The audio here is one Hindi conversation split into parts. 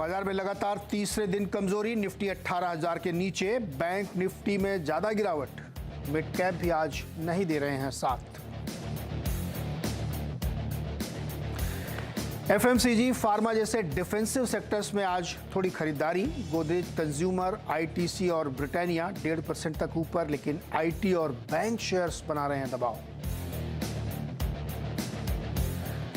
बाजार में लगातार तीसरे दिन कमजोरी, निफ्टी 18,000 के नीचे, बैंक निफ्टी में ज्यादा गिरावट। मिड कैप भी आज नहीं दे रहे हैं साथ। एफएमसीजी, फार्मा जैसे डिफेंसिव सेक्टर्स में आज थोड़ी खरीदारी। गोदरेज कंज्यूमर, आईटीसी और ब्रिटानिया 1.5% तक ऊपर, लेकिन आईटी और बैंक शेयर्स बना रहे हैं दबाव।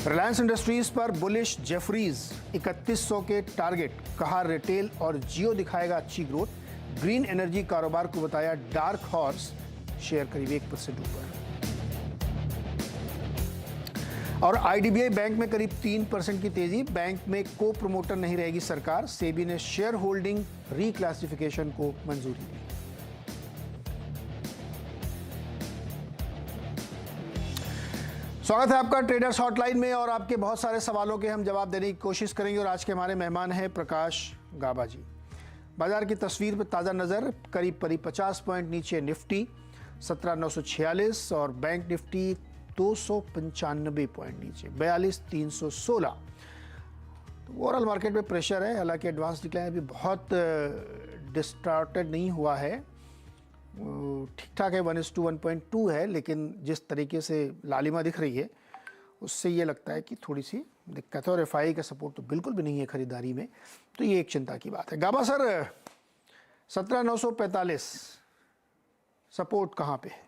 रिलायंस इंडस्ट्रीज पर बुलिश जेफरीज, 3100 के टारगेट, कहा रिटेल और जियो दिखाएगा अच्छी ग्रोथ। ग्रीन एनर्जी कारोबार को बताया डार्क हॉर्स, शेयर करीब 1% ऊपर। और आईडीबीआई बैंक में करीब 3% की तेजी। बैंक में को प्रमोटर नहीं रहेगी सरकार, सेबी ने शेयर होल्डिंग रिक्लासिफिकेशन को मंजूरी दी। स्वागत है आपका ट्रेडर्स हॉटलाइन में, और आपके बहुत सारे सवालों के हम जवाब देने की कोशिश करेंगे। और आज के हमारे मेहमान हैं प्रकाश गाबा जी। बाजार की तस्वीर पर ताज़ा नज़र, करीब 50 पॉइंट नीचे निफ्टी 17,946 और बैंक निफ्टी 295 पॉइंट नीचे 42,316। तो ओवरऑल मार्केट में प्रेशर है, हालांकि एडवांस डिक्लाइन अभी बहुत डिस्टार्टेड नहीं हुआ है, ठीक ठाक है, 1:1.2 है, लेकिन जिस तरीके से लालिमा दिख रही है उससे ये लगता है कि थोड़ी सी दिक्कत है। और एफआई का सपोर्ट तो बिल्कुल भी नहीं है खरीदारी में, तो ये एक चिंता की बात है। गाबा सर, 17,945 सपोर्ट कहाँ पे है?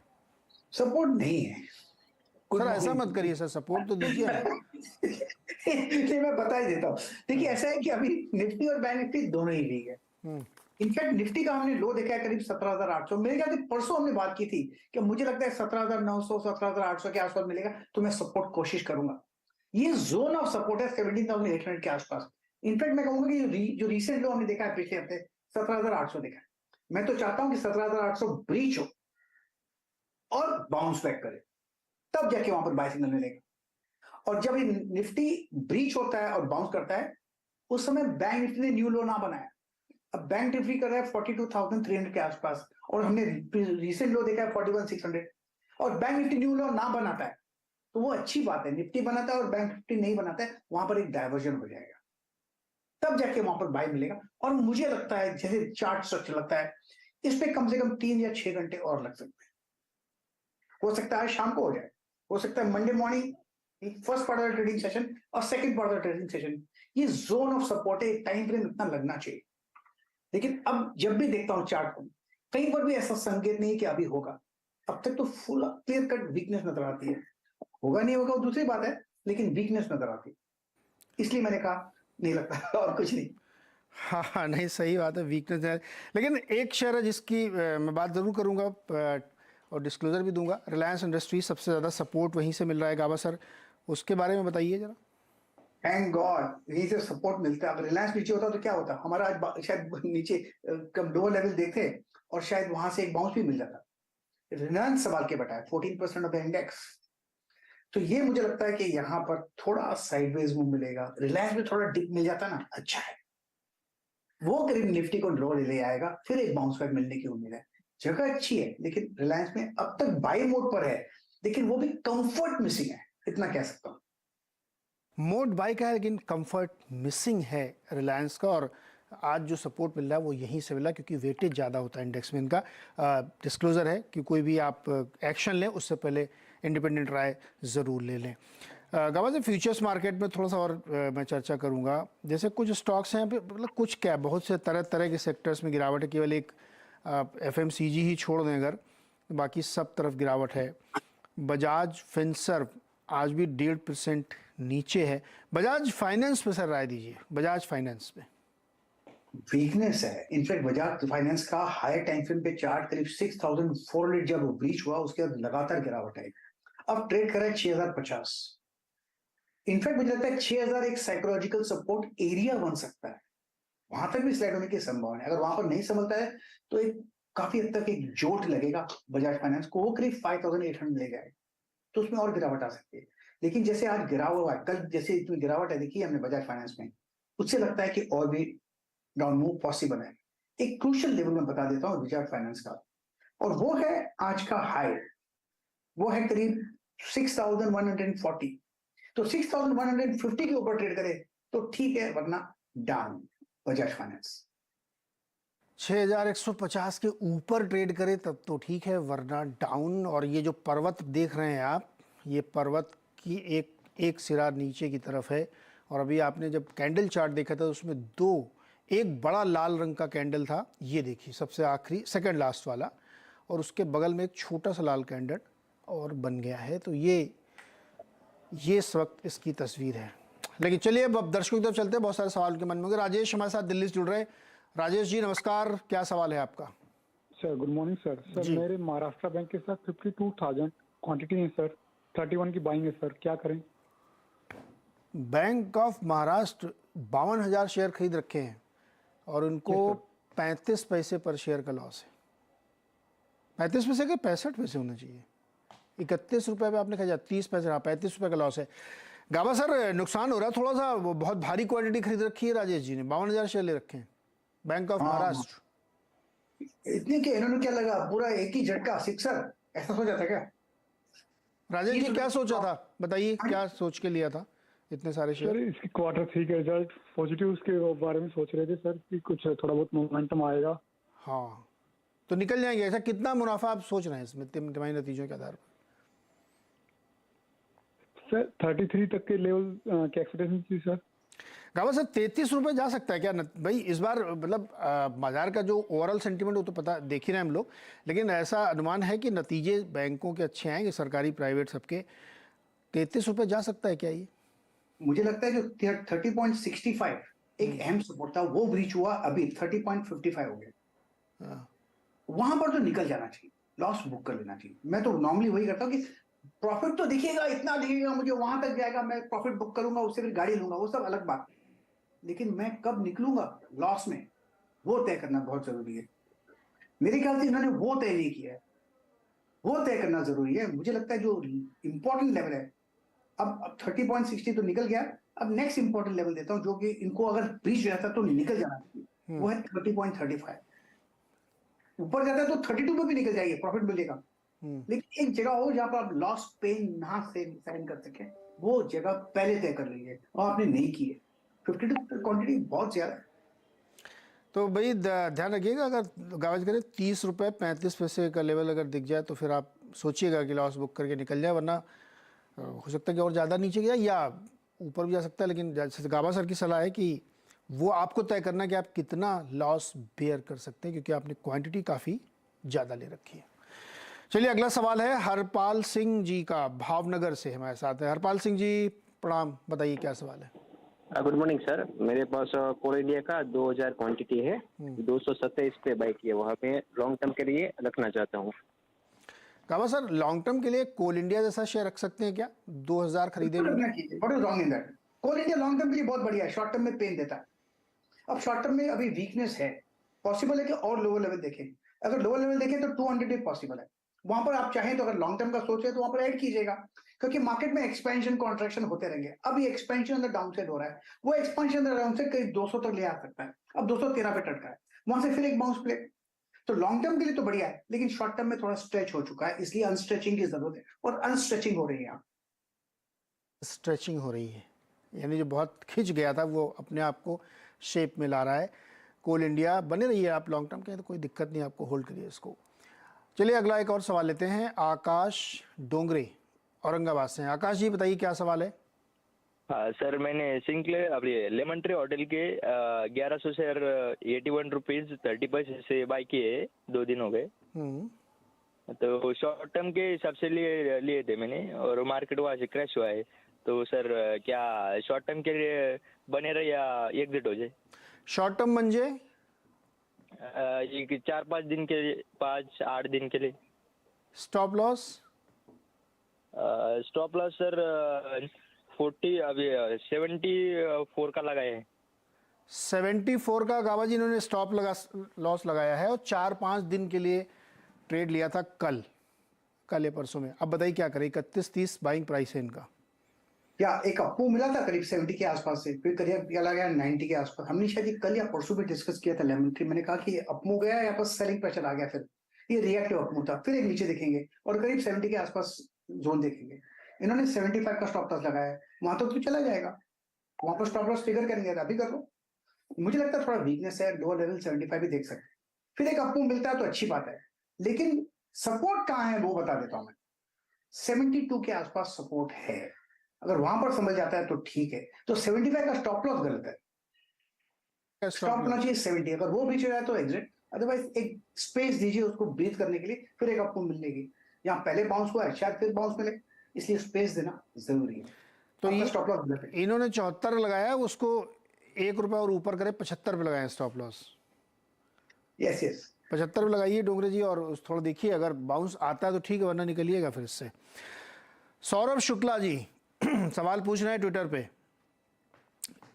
सपोर्ट नहीं है सर, ऐसा मत करिए सर, सपोर्ट तो दीजिए। नहीं, मैं बता ही देता हूँ। देखिए, ऐसा है कि अभी निफ्टी और बैंक निफ्टी दोनों ही वीक है। इनफैक्ट निफ्टी का हमने लो देखा है करीब 17,800। मेरे ख्याल से परसों हमने बात की थी कि मुझे लगता है 17,900 17,800 के आसपास मिलेगा, तो मैं सपोर्ट कोशिश करूंगा। ये जोन ऑफ सपोर्ट है 17,800 के आसपास। इनफैक्ट मैं कहूंगा कि जो रिसेंट लो हमने देखा है पिछले हफ्ते 17,800 देखा है। मैं तो चाहता हूं कि 17,800 ब्रीच हो और बाउंस बैक करे, तब जाके वहां पर बाय सिग्नल मिलेगा। और जब निफ्टी ब्रीच होता है और बाउंस करता है, उस समय बैंक निफ्टी ने न्यू लो ना बनाया। अब बैंक निफ्टी कर रहा है 42,300 के आसपास, और हमने रिसेंट लो देखा है 41,600। और बैंक निफ्टी न्यू लो ना बनाता है तो वो अच्छी बात है। निफ्टी बनाता है और बैंक निफ्टी नहीं बनाता है, वहां पर एक डायवर्जन हो जाएगा, तब जाके वहां पर बाय मिलेगा। और मुझे लगता है, जैसे चार्ट स्ट्रक्चर लगता है, इस पे कम से कम 3 या 6 घंटे और लग सकते हैं। हो सकता है शाम को हो जाए, हो सकता है Monday morning, first part of the trading session और second part of the trading session. ये जोन ऑफ सपोर्ट है, टाइम फ्रेम इतना लगना चाहिए। लेकिन अब जब भी देखता हूं चार्ट को, कहीं पर भी ऐसा संकेत नहीं है कि अभी होगा। अब तक तो फुल क्लियर कट वीकनेस नजर आती है। होगा नहीं होगा वो दूसरी बात है, लेकिन वीकनेस नजर आती है, इसलिए मैंने कहा नहीं लगता और कुछ नहीं। हाँ हाँ, नहीं सही बात है, वीकनेस है। लेकिन एक शेयर है जिसकी मैं बात जरूर करूंगा और डिस्क्लोजर भी दूंगा। रिलायंस इंडस्ट्री, सबसे ज़्यादा सपोर्ट वहीं से मिल रहा है। गाबा सर, उसके बारे में बताइए जरा। थैंक गॉड यहीं से सपोर्ट मिलता है। अगर रिलायंस नीचे होता तो क्या होता, हमारा आज शायद नीचे कम लोअर लेवल देखते और शायद वहां से एक बाउंस भी मिल जाता। रिलायंस सवाल के बैठा है 14% ऑफ द इंडेक्स। तो ये मुझे लगता है कि यहाँ पर थोड़ा साइडवेज मूव मिलेगा। रिलायंस में थोड़ा डिप मिल जाता ना, अच्छा है, वो करीब निफ्टी को लो ले आएगा, फिर एक बाउंस बैक मिलने की उम्मीद है। जगह अच्छी है, लेकिन रिलायंस में अब तक बाई मोड पर है, लेकिन वो भी कंफर्ट मिसिंग है, इतना कह सकता हूं। मोड बाई का है, लेकिन कंफर्ट मिसिंग है रिलायंस का। और आज जो सपोर्ट मिल रहा है वो यहीं से मिल रहा है, क्योंकि वेटेज ज़्यादा होता है इंडेक्स में इनका। डिस्क्लोजर है कि कोई भी आप एक्शन लें उससे पहले इंडिपेंडेंट राय ज़रूर ले लें। गाबा से फ्यूचर्स मार्केट में थोड़ा सा और मैं चर्चा करूंगा। जैसे कुछ स्टॉक्स हैं, मतलब कुछ क्या, बहुत से तरह तरह के सेक्टर्स में गिरावट है। केवल एक एफएमसीजी ही छोड़ दें अगर, बाकी सब तरफ गिरावट है। बजाज फिनसर्व आज भी 1.5% नीचे है। बजाज फाइनेंस पे सर राय दीजिए, बजाज फाइनेंस पे। वीकनेस है। इनफैक्ट बजाज फाइनेंस का हाई टाइम फ्रेम पे चार्ट करीब 6,400 जब वो ब्रीच हुआ, उसके बाद लगातार गिरावट आई। अब ट्रेड कर रहा है 6,050। इनफैक्ट मुझे लगता है 6,000 एक साइकोलॉजिकल सपोर्ट एरिया बन सकता है, वहां तक भी स्लाइड होने की संभावना है। अगर वहां पर नहीं संभलता है तो एक काफी हद तक एक जोट लगेगा बजाज फाइनेंस को, वो करीब 5,800 ले जाए, तो उसमें और गिरावट आ सकती है। लेकिन जैसे आज गिराव हुआ है, कल जैसे इतनी गिरावट है देखी हमने बजाज फाइनेंस में, उससे लगता है कि और भी डाउन मूव पॉसिबल है। एक क्रूशियल लेवल में बता देता हूँ बजाज फाइनेंस का, और वो है आज का हाई, वो है करीब 6,140। तो 6,150 के ऊपर ट्रेड करे तो ठीक है, वरना डाउन। बजाज फाइनेंस। 6150 के ऊपर ट्रेड करे तब तो ठीक है, वरना डाउन। और ये जो पर्वत देख रहे हैं आप, ये पर्वत की एक सिरा नीचे की तरफ है। और अभी आपने जब कैंडल चार्ट देखा था उसमें एक बड़ा लाल रंग का कैंडल था, ये देखिए सबसे आखिरी सेकंड लास्ट वाला, और उसके बगल में एक छोटा सा लाल कैंडल और बन गया है। तो ये इस वक्त इसकी तस्वीर है। लेकिन चलिए अब दर्शकों की तरफ चलते हैं, बहुत सारे सवाल उनके मन में होंगे। राजेश हमारे साथ दिल्ली से जुड़ रहे हैं। राजेश जी नमस्कार, क्या सवाल है आपका? Sir good morning sir. Sir मेरे महाराष्ट्र बैंक के साथ 52,000 क्वांटिटी है सर, 31 की बाइंग है सर, क्या करें? बैंक ऑफ महाराष्ट्र 52,000 शेयर खरीद रखे हैं और उनको 35 पैसे पर शेयर का लॉस है। 35 पैसे के 65 पैसे होने चाहिए। 31 रुपये पे आपने खरीदा, 30 पैसे, हाँ 35 रुपये का लॉस है। गाबा सर नुकसान हो रहा है थोड़ा सा, वो बहुत भारी क्वांटिटी खरीद रखी है राजेश जी ने, 52,000 शेयर ले रखे हैं बैंक ऑफ महाराष्ट्र। इतने के इन्होंने क्या लगा, पूरा एक ही झटका सिक्सर, ऐसा सोचा था क्या? राजेश जी क्या सोचा था, बताइए क्या सोच के लिया था इतने सारे शेयर? सर इसकी Q3 के रिजल्ट पॉजिटिव के बारे में सोच रहे थे सर कि कुछ थोड़ा बहुत मोमेंटम आएगा। हाँ तो निकल जाएंगे ऐसा? कितना मुनाफा आप सोच रहे हैं इसमें तिमाही नतीजों के आधार पर? सर 33 तक के लेवल की एक्सपेक्टेशन थी सर। गावा सर 33 रुपये जा सकता है क्या भाई इस बार? मतलब बाजार का जो ओवरऑल सेंटीमेंट वो तो पता देख ही रहे हैं हम लोग, लेकिन ऐसा अनुमान है कि नतीजे बैंकों के अच्छे आएंगे, सरकारी प्राइवेट सबके। 33 रुपये जा सकता है क्या ये? मुझे लगता है जो 30.65 एक अहम सपोर्ट था, वो ब्रीच हुआ, अभी 30.55 हो गया। वहां पर तो निकल जाना चाहिए, लॉस बुक कर लेना चाहिए। मैं तो नॉर्मली वही करता हूँ कि प्रॉफिट तो दिखेगा, इतना दिखेगा, मुझे वहां तक जाएगा, मैं प्रॉफिट बुक करूंगा, उससे फिर गाड़ी लूंगा, वो सब अलग बात है। लेकिन मैं कब निकलूंगा लॉस में, वो तय करना बहुत जरूरी है। मेरे ख्याल से इन्होंने वो तय नहीं किया है, वो तय करना जरूरी है। मुझे लगता है जो इंपॉर्टेंट लेवल है, अब 30.60 तो निकल गया, अब नेक्स्ट इंपॉर्टेंट लेवल देता हूं जो कि इनको अगर ब्रीच रहता तो निकल जाना चाहिए, वो है 30.35। ऊपर जाता है तो 32 पे भी निकल जाएगी, प्रॉफिट मिलेगा। लेकिन एक जगह हो जहां पर आप लॉस पेन ना से सहन कर सके, वो जगह पहले तय कर लीजिए, और आपने नहीं की है। 52 क्वांटिटी बहुत ज्यादा है। तो भाई ध्यान रखिएगा, अगर गावज करें 30 रुपये 35 पैसे का लेवल अगर दिख जाए तो फिर आप सोचिएगा कि लॉस बुक करके निकल जाए, वरना हो सकता है कि और ज़्यादा नीचे गया या ऊपर भी जा सकता है। लेकिन जैसे गाबा सर की सलाह है कि वो आपको तय करना है कि आप कितना लॉस बेयर कर सकते हैं, क्योंकि आपने क्वांटिटी काफ़ी ज़्यादा ले रखी है। चलिए अगला सवाल है हरपाल सिंह जी का, भावनगर से हमारे साथ है। हरपाल सिंह जी प्रणाम, बताइए क्या सवाल है? गुड मॉर्निंग सर, मेरे पास कोल इंडिया का 2000 क्वांटिटी है, 227 पे बाई की है, वहाँ पे लॉन्ग टर्म के लिए रखना चाहता हूँ। गाबा सर लॉन्ग टर्म के लिए कोल इंडिया जैसा शेयर रख सकते हैं क्या? 2000 खरीदे में? What is wrong in that? Coal India long term के लिए बहुत बढ़िया है, शॉर्ट टर्म में पेन देता है। अब शॉर्ट टर्म में अभी वीकनेस है, पॉसिबल है कि और लोअर लेवल देखें। अगर लोअर लेवल देखें तो 200 डे पॉसिबल है, वहां पर आप चाहें तो अगर लॉन्ग टर्म का सोचे तो वहां पर ऐड कीजिएगा, क्योंकि मार्केट में एक्सपेंशन कॉन्ट्रैक्शन होते रहेंगे। अब ये एक्सपेंशन अंदर डाउन साइड हो रहा है, वो एक्सपेंशन अंदर डाउन साइड करीब 200 तक ले आ सकता है। अब 213 पे टटका है, वहां से फिर एक बाउंस प्ले। तो लॉन्ग टर्म के लिए तो बढ़िया है, लेकिन शॉर्ट टर्म में थोड़ा स्ट्रेच हो चुका है, इसलिए अनस्ट्रेचिंग की जरूरत है, और अनस्ट्रेचिंग हो रही है। स्ट्रेचिंग हो रही है, यानी जो बहुत खिंच गया था वो अपने आप को शेप में ला रहा है। कोल इंडिया बने रही है, आप लॉन्ग टर्म के तो कोई दिक्कत नहीं, आपको होल्ड करिए इसको। चलिए अगला एक और सवाल लेते हैं, आकाश डोंगरे औरंगाबाद से हैं। आकाश जी बताइए क्या सवाल है? हाँ सर, मैंने सिंक्लेयर अब ये लेमन ट्री होटल के 1100 शेयर 81 रुपीज 30 पैसे से बाई किए, 2 दिन हो गए। तो शॉर्ट टर्म के हिसाब से लिए थे मैंने, और मार्केट वहाँ से क्रैश हुआ है। तो सर क्या शॉर्ट टर्म के लिए बने रहे या एग्जिट हो जाए? शॉर्ट टर्म म्हणजे ये 4-5 दिन के लिए, 5-8 दिन के लिए। Stop loss? Stop loss sir 40 अभी 74 का लगाया है। 74 का गाबा जी इन्होंने स्टॉप लॉस लगाया है, और 4-5 दिन के लिए ट्रेड लिया था कल या परसों में। अब बताइए क्या करें? 31-30 बाइंग प्राइस है इनका। क्या एक अपमूव मिला था करीब 70 के आसपास से, फिर करीब चला गया 90 के आसपास। हमने शायद कल या परसों भी डिस्कस किया था लेमन ट्री, मैंने कहा कि अपमूव गया या बस सेलिंग प्रेशर आ गया, फिर ये रिएक्टिव अपमूव था, फिर एक नीचे देखेंगे और करीब 70 के आसपास जोन देखेंगे। इन्होंने 75 का स्टॉप लॉस लगाया है, वहां तो चला जाएगा, वहां पर स्टॉप लॉस ट्रिगर करेंगे, अभी कर लो। मुझे लगता है थोड़ा वीकनेस है, लोअर लेवल 75 भी देख सकते हैं। फिर एक अप मूव मिलता है तो अच्छी बात है, लेकिन सपोर्ट कहाँ है वो बता देता हूं मैं। 72 के आसपास सपोर्ट है, अगर वहां पर समझ जाता है तो ठीक है। तो 75 का स्टॉप लॉस गलत है, स्टॉप होना चाहिए 70, अगर वो ब्रीच हो जाए तो एग्जिट, अदरवाइज एक स्पेस दीजिए उसको ब्रीथ करने के लिए, फिर एक आपको मिलेगी। यहाँ पहले बाउंस हुआ है, शायद फिर बाउंस मिले, इसलिए स्पेस देना जरूरी है। तो आपका स्टॉप लॉस गलत है। इन्होंने 74 लगाया, उसको 1 रुपया और ऊपर करे 75 पे लगाए स्टॉप लॉस। यस यस 75 पे लगाइए डोंगरे जी, और थोड़ा देखिए अगर बाउंस आता है तो ठीक है, वरना निकलिएगा फिर इससे। सौरभ शुक्ला जी सवाल पूछ रहे हैं ट्विटर पे,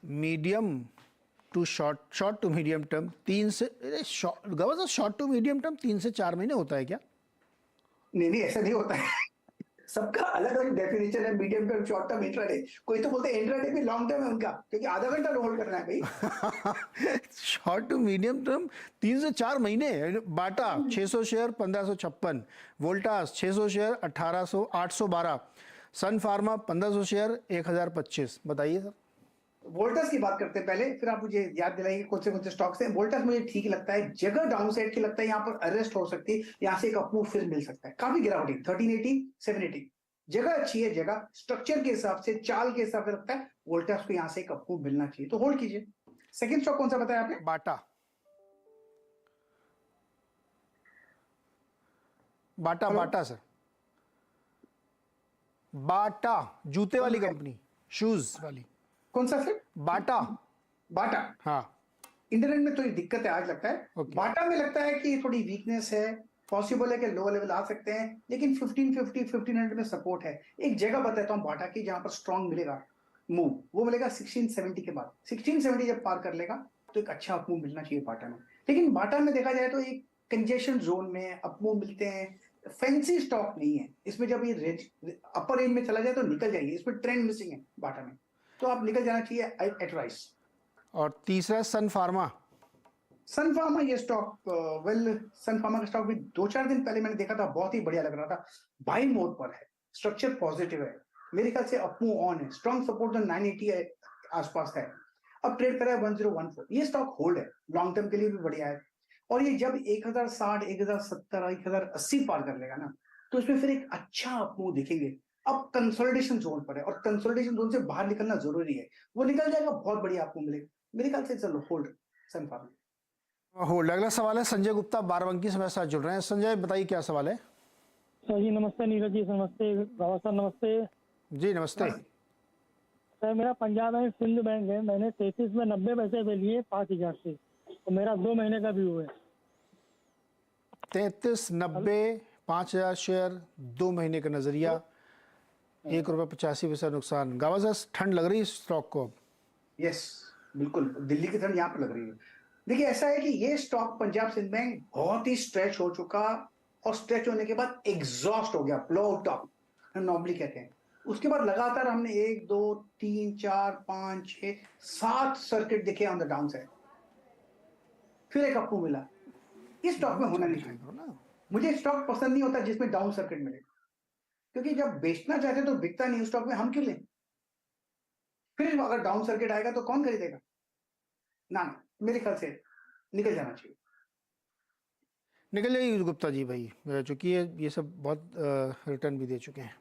medium to short to medium term 3 से शॉर्ट टू मीडियम टर्म 3 से 4 महीने होता है क्या? नहीं ऐसा नहीं होता है। सबका अलग अलग डेफिनेशन है, medium term, short term, intraday. कोई तो बोलते हैं इंट्राडे भी लॉन्ग टर्म है उनका, क्योंकि आधा घंटा होल्ड करना है भाई। शॉर्ट टू मीडियम टर्म 3 से 4 महीने। बाटा 600 शेयर 1556, वोल्टास 600 शेयर 812, सन फार्मा 1500 शेयर 1025। बताइए सर। वोल्टास की बात करते हैं पहले, फिर आप मुझे याद दिलाइए कौन से स्टॉक्स हैं। वोल्टास मुझे ठीक लगता है, जगह डाउन साइड की लगता है, यहाँ पर अरेस्ट हो सकती है, यहाँ से एक अपमूव फिर मिल सकता है। काफी गिरावट है 1380 780, जगह अच्छी है, जगह स्ट्रक्चर के हिसाब से, चाल के हिसाब से लगता है वोल्टास को यहाँ से एक अपमूव मिलना चाहिए, तो होल्ड कीजिए। सेकंड स्टॉक कौन सा बताया आपने? बाटा। बाटा बाटा सर, बाटा जूते वाली कंपनी, शूज वाली। कौन सा सर? बाटा। बाटा। हाँ, इंटरनेट में थोड़ी दिक्कत है आज लगता है। Okay. बाटा में लगता है कि थोड़ी वीकनेस है, पॉसिबल है कि लोअर लेवल आ सकते हैं, लेकिन 1550 1500 में सपोर्ट है। एक जगह बताता हूँ बाटा की जहां पर स्ट्रॉन्ग मिलेगा मूव, वो मिलेगा 1670 के बाद। 1670 जब पार कर लेगा तो एक अच्छा अप मूव मिलना चाहिए बाटा में। लेकिन बाटा में देखा जाए तो एक कंजेशन जोन में अप मूव मिलते हैं, फैंसी स्टॉक नहीं है इसमें। जब ये रेंज अपर रेंज में चला जाए तो निकल जाइए, इसमें ट्रेंड मिसिंग है बाटा में, तो आप निकल जाना चाहिए एडवाइस। और तीसरा सन फार्मा। सन फार्मा ये स्टॉक सन फार्मा का स्टॉक भी 2-4 दिन पहले मैंने देखा था, बहुत ही बढ़िया लग रहा था, बाई मोड पर है, स्ट्रक्चर पॉजिटिव है, मेरे ख्याल से अप मूव ऑन है, स्ट्रॉन्ग सपोर्ट 980 आसपास है, अब ट्रेड कर रहा है 1014। ये स्टॉक होल्ड है, लॉन्ग टर्म के लिए भी बढ़िया है। और ये जब 1060 1070 1080 पार कर लेगा ना, तो इसमें फिर एक अच्छा अप मूव दिखेंगे। अब कंसोलिडेशन जोन पर है और कंसोलिडेशन जोन से बाहर निकलना जरूरी है, वो निकल जाएगा बहुत बढ़िया आपको मिलेगा, मेरे ख्याल से चलो होल्ड सन फार्मा। होल्ड। अगला सवाल है संजय गुप्ता बाराबंकी से मेरे साथ जुड़ रहे हैं। संजय बताइए क्या सवाल है? सर जी नमस्ते, नीरज जी नमस्ते, रावत सर नमस्ते। जी नमस्ते। सर मेरा पंजाब एंड सिंध बैंक है, मैंने 33 में 90 पैसे पे लिए 5000 से, तो मेरा 2 महीने का व्यू है। 33 90 5000 शेयर, 2 महीने का नजरिया, 1 रुपये 85 पैसा नुकसान। गावा से ठंड लग रही है स्टॉक को? यस बिल्कुल, दिल्ली की ठंड यहाँ पर लग रही है। देखिए ऐसा है कि ये स्टॉक पंजाब सिंध बैंक बहुत ही स्ट्रेच हो चुका, और स्ट्रेच होने के बाद एग्जॉस्ट हो गया, ब्लो आउट टॉप नॉर्मली कहते हैं। उसके बाद लगातार हमने 1 2 3 4 5 6 7 सर्किट देखे ऑन द डाउन साइड, फिर एक अप मिला। इस स्टॉक में होना नहीं चाहिए। मुझे स्टॉक पसंद नहीं होता जिसमें डाउन सर्किट मिले, क्योंकि जब बेचना चाहते तो बिकता नहीं, उस स्टॉक में हम क्यों लें? फिर अगर डाउन सर्किट आएगा तो कौन खरीदेगा ना? मेरे ख्याल से निकल जाना चाहिए। निकल जाइए गुप्ता जी भाई, चूंकि ये सब बहुत रिटर्न भी दे चुके हैं।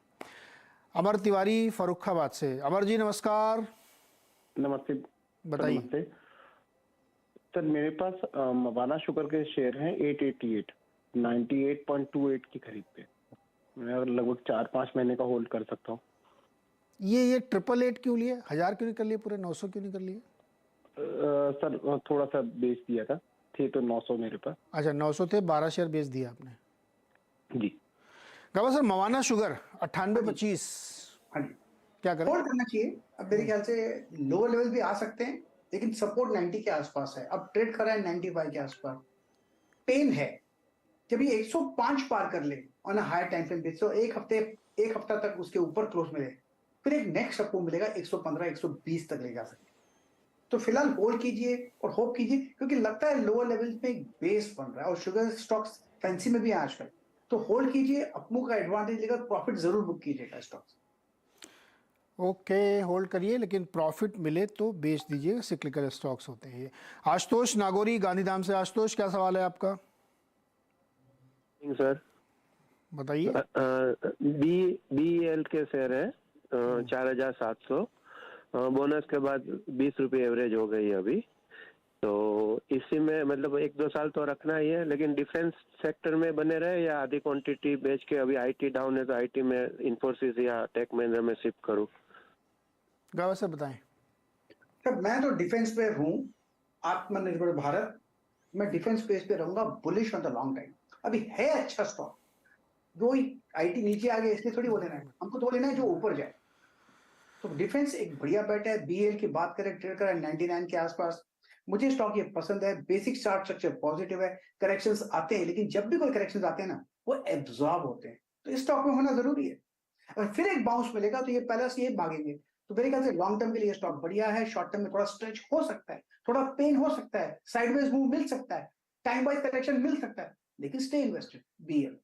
अमर तिवारी फरुखाबाद से। अमर जी नमस्कार। नमस्ते। बताइए। नमस्ते सर, मेरे पास मवाना शुगर के शेयर हैं 888 98.28 की खरीद पे, मैं लगभग 4-5 महीने का होल्ड कर सकता हूँ। ये 888 क्यों लिए? 1000 क्यों नहीं कर लिए? पूरे 900 क्यों नहीं कर लिए? सर थोड़ा सा बेच दिया था, थे तो 900 मेरे पास। अच्छा 900 थे, 12 शेयर बेच दिया आपने। जी गावा सर मवाना शुगर 98.25 हाँ जी, क्या करें? होल्ड करना चाहिए। अब मेरे ख्याल से लोअर लेवल भी आ सकते हैं, लेकिन सपोर्ट 90 के आसपास है, अब ट्रेड कर रहा है 95 के आसपास। पेन है जब ये 105 पार कर ले on a higher time frame base, तो एक हफ्ता तक उसके ऊपर क्लोज मिले, फिर एक नेक्स्ट सपोर्ट मिलेगा 115 120 तक ले जा सकते। तो फिलहाल होल्ड कीजिए और होप कीजिए, क्योंकि लगता है लोअर लेवल पे एक बेस बन रहा है और शुगर स्टॉक्स फैंसी में भी है आजकल, तो होल्ड कीजिए, अपमूव का एडवांटेज लेकर प्रॉफिट जरूर बुक कीजिएगा स्टॉक्स। ओके, होल्ड करिए, लेकिन प्रॉफिट मिले तो बेच दीजिए, सिक्लिकल स्टॉक्स होते हैं ये। आशुतोष नागौरी गांधीधाम से। आशुतोष, क्या सवाल है आपका, सर बताइए। BEL के शेयर है 4700, बोनस के बाद 20 रुपये एवरेज हो गई अभी। तो इसी में मतलब 1-2 साल तो रखना ही है, लेकिन डिफेंस सेक्टर में बने रहे या आधी क्वांटिटी बेच के, अभी IT डाउन है तो IT में इन्फोसिस या टेक महिंद्रा में शिफ्ट करूं? गावा सर बताएं। सर मैं तो डिफेंस पे हूँ, आत्मनिर्भर भारत, मैं डिफेंस पेज पे रहूंगा, bullish on the long time. अभी है अच्छा स्टॉक, जो IT नीचे आ गया इसलिए थोड़ी वो लेना है, हमको तो वो लेना है जो ऊपर जाए। तो डिफेंस एक बढ़िया बेट है। BEL की बात करें, ट्रेड करें 99 के आसपास, मुझे स्टॉक ये पसंद है। बेसिक चार्ट स्ट्रक्चर पॉजिटिव है, करेक्शंस आते हैं, लेकिन जब भी कोई करेक्शंस आते हैं ना, वो एब्जॉर्ब होते हैं, तो इस स्टॉक में होना जरूरी है। अगर फिर एक बाउंस मिलेगा तो ये पहले से ये भागेंगे। तो मेरे ख्याल से लॉन्ग टर्म के लिए स्टॉक बढ़िया है। शॉर्ट टर्म में थोड़ा स्ट्रेच हो सकता है, थोड़ा पेन हो सकता है, साइडवेज मूव मिल सकता है, टाइम वाइज करेक्शन मिल सकता है, लेकिन स्टे इन्वेस्टेड BEL।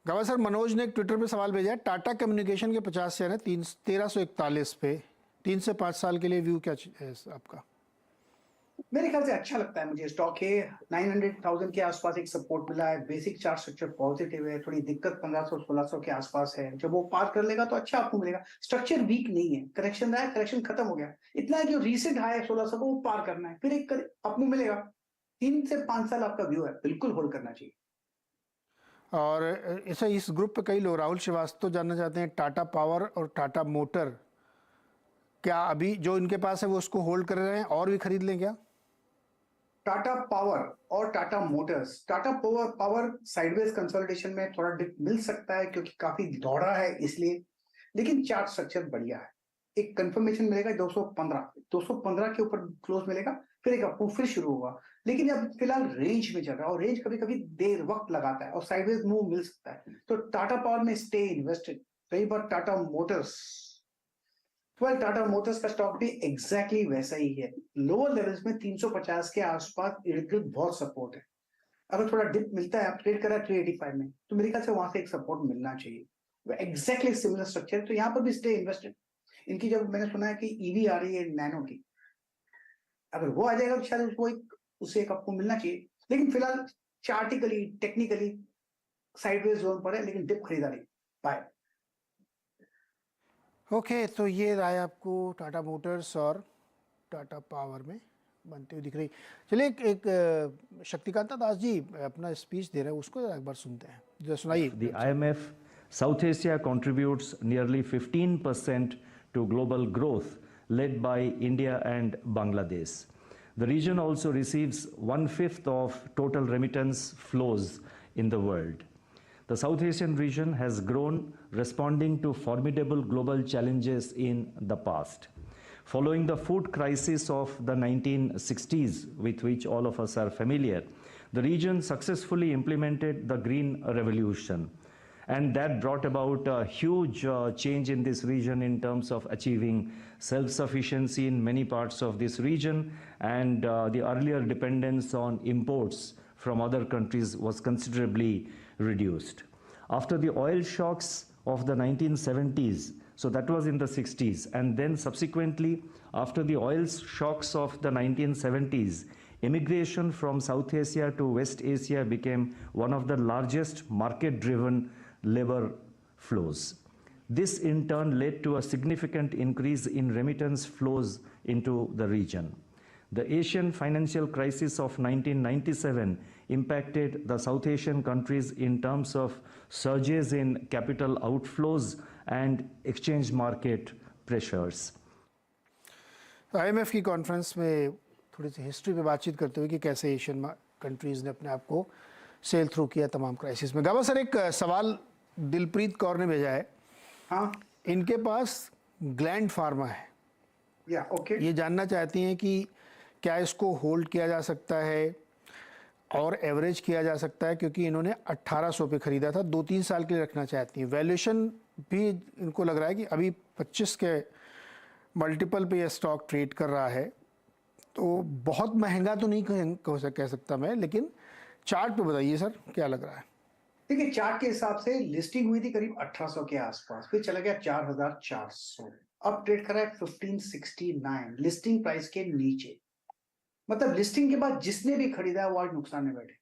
गावा सर, मनोज ने एक ट्विटर पे सवाल भेजा है। टाटा कम्युनिकेशन के 50 शेयर है 1341 पे, 3 से 5 साल के लिए व्यू क्या है आपका? मेरे ख्याल से अच्छा लगता है मुझे स्टॉक है। 900,000 के आसपास एक सपोर्ट मिला है, बेसिक चार्ट स्ट्रक्चर पॉजिटिव है, थोड़ी दिक्कत 1500-1600 के आसपास है। जब वो पार कर लेगा तो अच्छा आपको मिलेगा। स्ट्रक्चर वीक नहीं है, करेक्शन आया, करेक्शन खत्म हो गया, इतना है कि रिसेंट हाई 1600 को वो पार करना है, फिर एक आपको मिलेगा। 3 से 5 साल आपका व्यू है, बिल्कुल होल्ड करना चाहिए। और ऐसा इस ग्रुप पे कई लोग, राहुल श्रीवास्तव जानना चाहते हैं, टाटा पावर और टाटा मोटर, क्या अभी जो इनके पास है वो उसको होल्ड कर रहे हैं और भी खरीद लें क्या? टाटा पावर और Tata Motors, Tata power sideways consolidation में थोड़ा डिप मिल सकता है क्योंकि काफी दौड़ा है इसलिए, लेकिन चार्ट स्ट्रक्चर बढ़िया है। एक कंफर्मेशन मिलेगा 215 के ऊपर क्लोज मिलेगा, फिर एक अपमूव फिर शुरू होगा, लेकिन अब फिलहाल रेंज में चल रहा है और रेंज कभी कभी देर वक्त लगाता है और साइडवेज मूव मिल सकता है। तो टाटा पावर में स्टे इन्वेस्टेड। रही बात टाटा मोटर्स, टाटा मोटर्स का स्टॉक भी एग्जैक्टली वैसा ही है। लोअर लेवल्स में 350 के आसपास इर्द गिर्द बहुत सपोर्ट है। अगर थोड़ा डिप मिलता है, आप ट्रेड करा 385 में, तो मेरे ख्याल से वहां से एक सपोर्ट मिलना चाहिए। एग्जैक्टली सिमिलर स्ट्रक्चर, तो यहाँ पर भी स्टे इन्वेस्टेड। इनकी जब मैंने सुना है कि EV आ रही है नैनो की, अगर वो आ जाएगा तो शायद उसको उसे एक आपको मिलना चाहिए, लेकिन फिलहाल चार्टिकली टेक्निकली साइडवेज जोन पर है, लेकिन डिप खरीदारी बाय। ओके, तो ये राय आपको टाटा मोटर्स और टाटा पावर में बनती हुई दिख रही। चलिए एक शक्तिकांत दास जी अपना स्पीच दे रहे हैं, उसको एक बार सुनते हैं, जो सुनाइए। The IMF, South Asia contributes nearly 15% to global growth, led by India and Bangladesh. The region also receives 1/5 of total remittance flows in the world. The South Asian region has grown, responding to formidable global challenges in the past. Following the food crisis of the 1960s, with which all of us are familiar, the region successfully implemented the Green Revolution. And that brought about a huge change in this region in terms of achieving self-sufficiency in many parts of this region, and the earlier dependence on imports from other countries was considerably reduced. After the oil shocks of the 1970s, so that was in the 60s, and then subsequently after the oil shocks of the 1970s, immigration from South Asia to West Asia became one of the largest market-driven labor flows. This in turn led to a significant increase in remittance flows into the region. The Asian financial crisis of 1997 impacted the South Asian countries in terms of surges in capital outflows and exchange market pressures. IMF की कॉन्फ्रेंस में थोड़ी सी हिस्ट्री पे बातचीत करते हुए कि कैसे एशियन कंट्रीज़ ने अपने आप को सेल थ्रू किया तमाम क्राइसिस में। गावा सर, एक सवाल दिलप्रीत कौर ने भेजा है। हाँ, इनके पास ग्लैंड फार्मा है, ओके। ये जानना चाहती हैं कि क्या इसको होल्ड किया जा सकता है और एवरेज किया जा सकता है, क्योंकि इन्होंने 1800 पे ख़रीदा था, 2-3 साल के लिए रखना चाहती हैं। वैल्यूएशन भी इनको लग रहा है कि अभी 25 के मल्टीपल पे ये स्टॉक ट्रेड कर रहा है, तो बहुत महंगा तो नहीं कह सकता मैं, लेकिन चार्ट पे बताइए सर क्या लग रहा है। देखिए चार्ट के हिसाब से लिस्टिंग हुई थी करीब 1800 के आसपास, फिर चला गया 4400, अब ट्रेड कर रहा है 1569 लिस्टिंग प्राइस के नीचे। मतलब लिस्टिंग के बाद जिसने भी खरीदा है वो आज नुकसान में बैठे।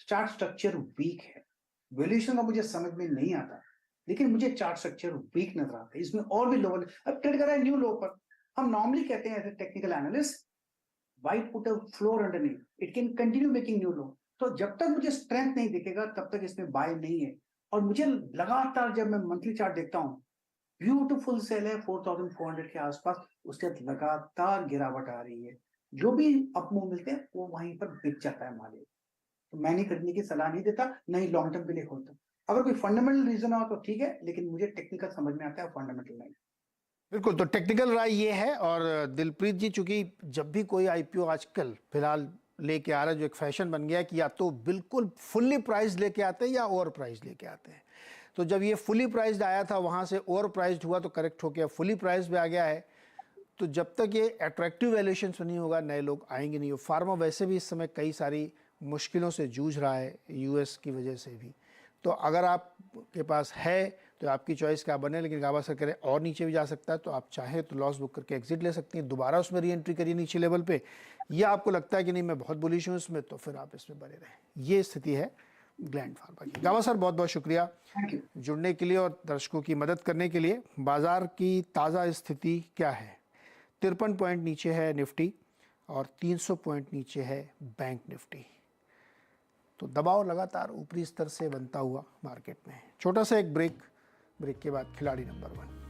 चार्ट स्ट्रक्चर वीक है, वैल्यूएशन का मुझे समझ में नहीं आता, लेकिन मुझे चार्ट स्ट्रक्चर वीक नजर आता है। इसमें और भी लो, अब ट्रेड कर रहा है न्यू लो पर। हम नॉर्मली कहते हैं as a technical analyst, why put a floor underneath, it can continue making new low। तो जब तक मुझे स्ट्रेंथ नहीं दिखेगा तब तक इसमें बाय नहीं है। और मुझे लगातार जब मैं मंथली चार्ट देखता हूं, ब्यूटीफुल सेल है 4400 के आसपास, उसके बाद लगातार गिरावट आ रही है। जो भी अप मूव मिलते हैं वो वहीं पर बिक जाता है माल। तो मैं नहीं खरीदने की सलाह नहीं देता, नहीं लॉन्ग टर्म के लिए खोलता। अगर कोई फंडामेंटल रीजन हो तो ठीक है, लेकिन मुझे टेक्निकल समझ में आता है, फंडामेंटल नहीं। बिल्कुल, तो टेक्निकल राय ये है। और दिलप्रीत जी, चूंकि जब भी कोई आईपीओ आजकल फिलहाल लेके आ रहा है, जो एक फैशन बन गया है कि या तो बिल्कुल फुल्ली प्राइस लेके आते हैं या ओवर प्राइस लेके आते हैं। तो जब ये फुली प्राइस्ड आया था, वहाँ से ओवर प्राइस्ड हुआ तो करेक्ट होकर फुली प्राइस पे आ गया है। तो जब तक ये अट्रैक्टिव वैल्यूएशन नहीं होगा, नए लोग आएंगे नहीं। फार्मा वैसे भी इस समय कई सारी मुश्किलों से जूझ रहा है, यूएस की वजह से भी। तो अगर आपके पास है तो आपकी चॉइस क्या बने, लेकिन गाबा सर करें और नीचे भी जा सकता है, तो आप चाहें तो लॉस बुक करके एग्जिट ले सकती हैं, दोबारा उसमें री एंट्री करिए नीचे लेवल पे। या आपको लगता है कि नहीं मैं बहुत बुलिश हूँ इसमें, तो फिर आप इसमें बने रहें। ये स्थिति है ग्लैंड फार्मा की। गाबा सर बहुत बहुत शुक्रिया जुड़ने के लिए और दर्शकों की मदद करने के लिए। बाजार की ताज़ा स्थिति क्या है? 53 पॉइंट नीचे है निफ्टी और 300 पॉइंट नीचे है बैंक निफ्टी। तो दबाव लगातार ऊपरी स्तर से बनता हुआ मार्केट में है। छोटा सा एक ब्रेक के बाद खिलाड़ी नंबर 1।